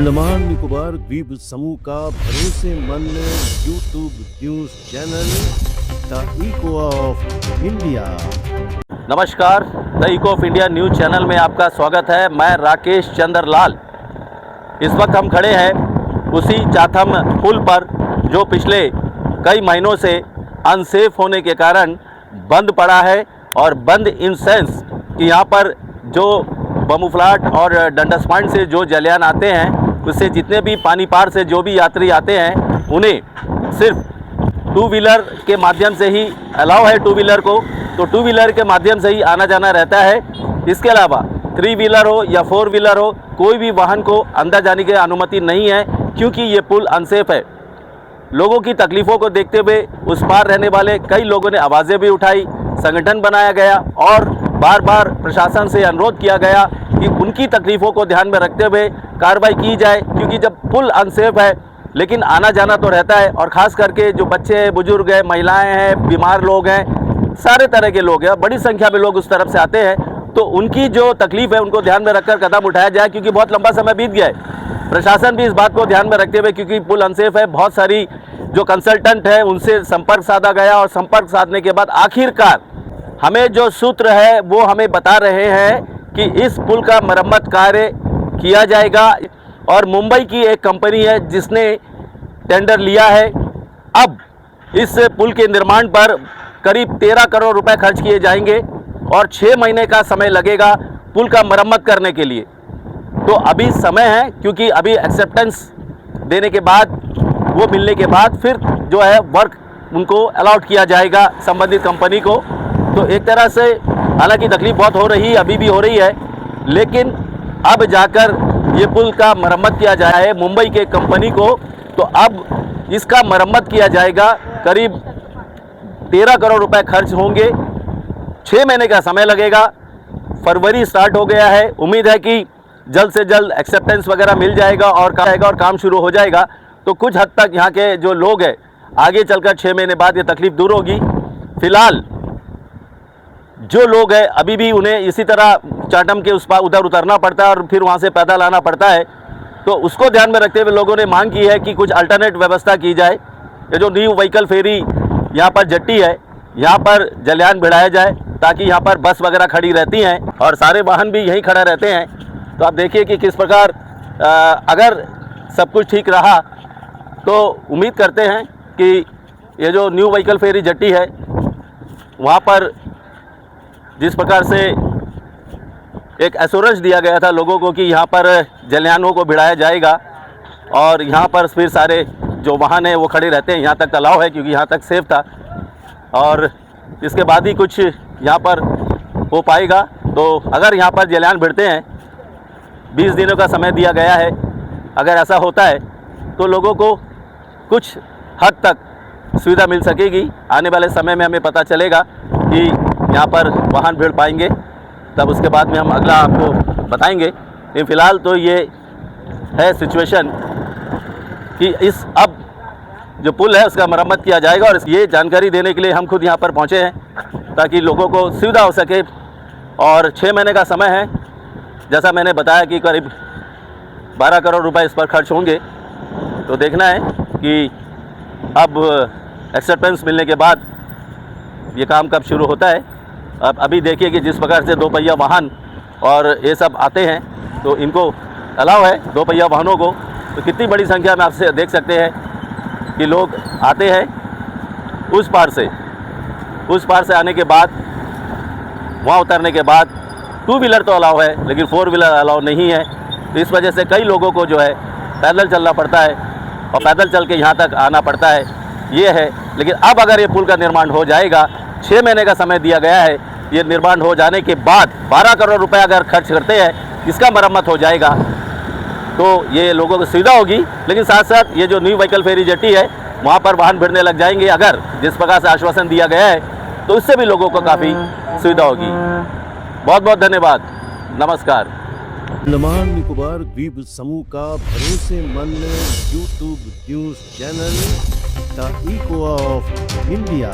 अंडमान निकोबार द्वीप समूह का भरोसेमंद YouTube news channel the Echo of India. नमस्कार, the Echo of India news channel में आपका स्वागत है। मैं राकेश चंद्र लाल। इस वक्त हम खड़े हैं उसी चाथम पुल पर जो पिछले कई महीनों से अनसेफ होने के कारण बंद पड़ा है। और बंद इन सेंस कि यहाँ पर जो बमुफलाट और डंडस पॉइंट से जो जलयान आते हैं, उससे जितने भी पानी पार से जो भी यात्री आते हैं उन्हें सिर्फ टू व्हीलर के माध्यम से ही अलाउ है। टू व्हीलर को तो टू व्हीलर के माध्यम से ही आना जाना रहता है। इसके अलावा थ्री व्हीलर हो या फोर व्हीलर हो, कोई भी वाहन को अंदर जाने की अनुमति नहीं है, क्योंकि ये पुल अनसेफ है। लोगों की तकलीफ़ों को देखते हुए उस पार रहने वाले कई लोगों ने आवाज़ें भी उठाई, संगठन बनाया गया और बार बार प्रशासन से अनुरोध किया गया कि उनकी तकलीफ़ों को ध्यान में रखते हुए कार्रवाई की जाए, क्योंकि जब पुल अनसेफ है लेकिन आना जाना तो रहता है। और ख़ास करके जो बच्चे हैं, बुजुर्ग हैं, महिलाएं हैं, बीमार लोग हैं, सारे तरह के लोग हैं, बड़ी संख्या में लोग उस तरफ से आते हैं, तो उनकी जो तकलीफ़ है उनको ध्यान में रखकर कदम उठाया जाए, क्योंकि बहुत लंबा समय बीत गया है। प्रशासन भी इस बात को ध्यान में रखते हुए, क्योंकि पुल अनसेफ है, बहुत सारी जो कंसल्टेंट है उनसे संपर्क साधा गया और संपर्क साधने के बाद आखिरकार हमें जो सूत्र है वो हमें बता रहे हैं कि इस पुल का मरम्मत कार्य किया जाएगा। और मुंबई की एक कंपनी है जिसने टेंडर लिया है। अब इस पुल के निर्माण पर करीब 13 करोड़ रुपए खर्च किए जाएंगे और 6 महीने का समय लगेगा पुल का मरम्मत करने के लिए। तो अभी समय है, क्योंकि अभी एक्सेप्टेंस देने के बाद, वो मिलने के बाद फिर जो है वर्क उनको अलॉट किया जाएगा संबंधित कंपनी को। तो एक तरह से हालांकि तकलीफ बहुत हो रही है, अभी भी हो रही है, लेकिन अब जाकर ये पुल का मरम्मत किया जाए मुंबई के कंपनी को। तो अब इसका मरम्मत किया जाएगा, करीब 13 करोड़ रुपए खर्च होंगे, 6 महीने का समय लगेगा। फरवरी स्टार्ट हो गया है, उम्मीद है कि जल्द से जल्द एक्सेप्टेंस वगैरह मिल जाएगा और काम शुरू हो जाएगा। तो कुछ हद तक यहाँ के जो लोग हैं, आगे चलकर 6 महीने बाद ये तकलीफ़ दूर होगी। फ़िलहाल जो लोग हैं अभी भी उन्हें इसी तरह चाटम के उस पार उधर उतरना पड़ता है और फिर वहाँ से पैदल आना पड़ता है। तो उसको ध्यान में रखते हुए लोगों ने मांग की है कि कुछ अल्टरनेट व्यवस्था की जाए। ये जो न्यू व्हीकल फेरी यहाँ पर जट्टी है, यहाँ पर जलयान भिड़ाया जाए, ताकि यहाँ पर बस वगैरह खड़ी रहती हैं और सारे वाहन भी यहीं खड़े रहते हैं। तो आप देखिए कि किस प्रकार अगर सब कुछ ठीक रहा तो उम्मीद करते हैं कि ये जो न्यू व्हीकल फेरी जट्टी है, वहाँ पर जिस प्रकार से एक एश्योरेंस दिया गया था लोगों को कि यहाँ पर जलयानों को भिड़ाया जाएगा और यहाँ पर फिर सारे जो वाहन हैं वो खड़े रहते हैं, यहाँ तक अलाउ है क्योंकि यहाँ तक सेफ था। और इसके बाद ही कुछ यहाँ पर हो पाएगा। तो अगर यहाँ पर जलयान भिड़ते हैं, 20 दिनों का समय दिया गया है, अगर ऐसा होता है तो लोगों को कुछ हद तक सुविधा मिल सकेगी। आने वाले समय में हमें पता चलेगा कि यहाँ पर वाहन भीड़ पाएंगे, तब उसके बाद में हम अगला आपको बताएंगे। लेकिन फ़िलहाल तो ये है सिचुएशन कि इस अब जो पुल है उसका मरम्मत किया जाएगा। और ये जानकारी देने के लिए हम खुद यहाँ पर पहुँचे हैं ताकि लोगों को सुविधा हो सके। और 6 महीने का समय है, जैसा मैंने बताया कि करीब 12 करोड़ रुपए इस पर खर्च होंगे। तो देखना है कि अब एक्सेप्टेंस मिलने के बाद ये काम कब शुरू होता है। अब अभी देखिए कि जिस प्रकार से 2 पहिया वाहन और ये सब आते हैं, तो इनको अलाउ है 2 पहिया वाहनों को। तो कितनी बड़ी संख्या में आपसे देख सकते हैं कि लोग आते हैं उस पार से आने के बाद, वहाँ उतरने के बाद टू व्हीलर तो अलाउ है लेकिन फोर व्हीलर अलाउ नहीं है। तो इस वजह से कई लोगों को जो है पैदल चलना पड़ता है और पैदल चल के यहाँ तक आना पड़ता है, ये है। लेकिन अब अगर ये पुल का निर्माण हो जाएगा, 6 महीने का समय दिया गया है, ये निर्माण हो जाने के बाद 12 करोड़ रुपए अगर खर्च करते हैं, इसका मरम्मत हो जाएगा तो ये लोगों को सुविधा होगी। लेकिन साथ साथ ये जो न्यू व्हीकल फेरी जट्टी है, वहाँ पर वाहन भिड़ने लग जाएंगे अगर जिस प्रकार से आश्वासन दिया गया है, तो इससे भी लोगों को काफ़ी सुविधा होगी। बहुत बहुत धन्यवाद, नमस्कार। अंडमान निकोबार द्वीप समूह का भरोसेमंद YouTube news channel the Echo of India.